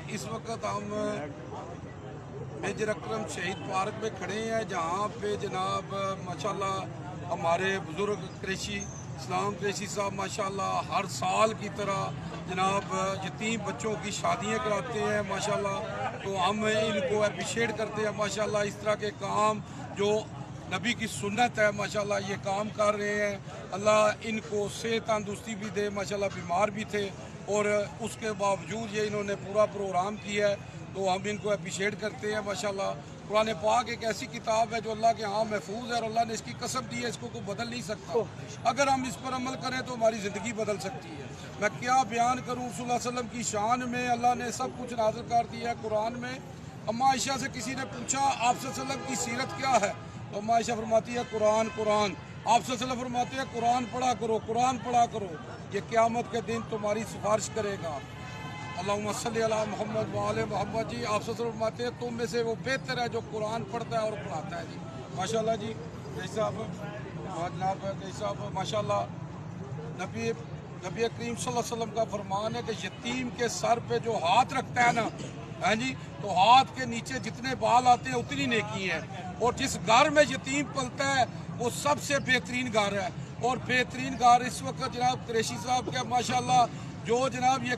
इस वक्त हम मेजर अकरम शहीद पार्क में खड़े हैं, जहाँ पे जनाब माशाल्लाह हमारे बुजुर्ग कुरैशी इस्लाम कुरैशी साहब माशाल्लाह हर साल की तरह जनाब यतीम बच्चों की शादियाँ कराते हैं माशाल्लाह। तो हम इनको अप्रिशिएट करते हैं माशाल्लाह। इस तरह के काम जो नबी की सुन्नत है माशाल्लाह ये काम कर रहे हैं। अल्लाह इनको सेहत तंदुरुस्ती भी दे, माशाल्लाह बीमार भी थे और उसके बावजूद ये इन्होंने पूरा प्रोग्राम किया है, तो हम इनको अप्रिशिएट करते हैं माशाल्लाह। कुरान पाक एक ऐसी किताब है जो अल्लाह के यहाँ महफूज है और अल्लाह ने इसकी कसम दी है, इसको कोई बदल नहीं सकता। अगर हम इस पर अमल करें तो हमारी ज़िंदगी बदल सकती है। मैं क्या बयान करूँ रसूलुल्लाह सल्लल्लाहु अलैहि वसल्लम की शान में, अल्लाह ने सब कुछ नाज़िल कर दिया है कुरान में। अम्मा आयशा से किसी ने पूछा आप सल्लल्लाहु अलैहि वसल्लम की सीरत क्या है, तो अम्मा आयशा फरमाती है कुरान कुरान। आप सल्लल्लाहु अलैहि वसल्लम फरमाते हैं कुरान पढ़ा करो, कुरान पढ़ा करो, ये क़यामत के दिन तुम्हारी सिफारिश करेगा। अल्लाहुम्मा सल्ली अला मोहम्मद व आले मोहम्मद। जी आप सल्लल्लाहु अलैहि वसल्लम फरमाते हैं तुम में से वो बेहतर है जो कुरान पढ़ता है और पढ़ाता है। जी माशाल्लाह जी साहब जनाब साहब माशाल्लाह। नबी करीम सल्लल्लाहु अलैहि वसल्लम का फरमान है कि यतीम के सर पे जो हाथ रखता है ना, हाँ जी, तो हाथ के नीचे जितने बाल आते हैं उतनी नेकी है। और जिस घर में यतीम पलता है वो सबसे बेहतरीन घर है। और बेहतरीन घर इस वक्त जनाब कुरैशी साहब के माशाल्लाह जो जनाब ये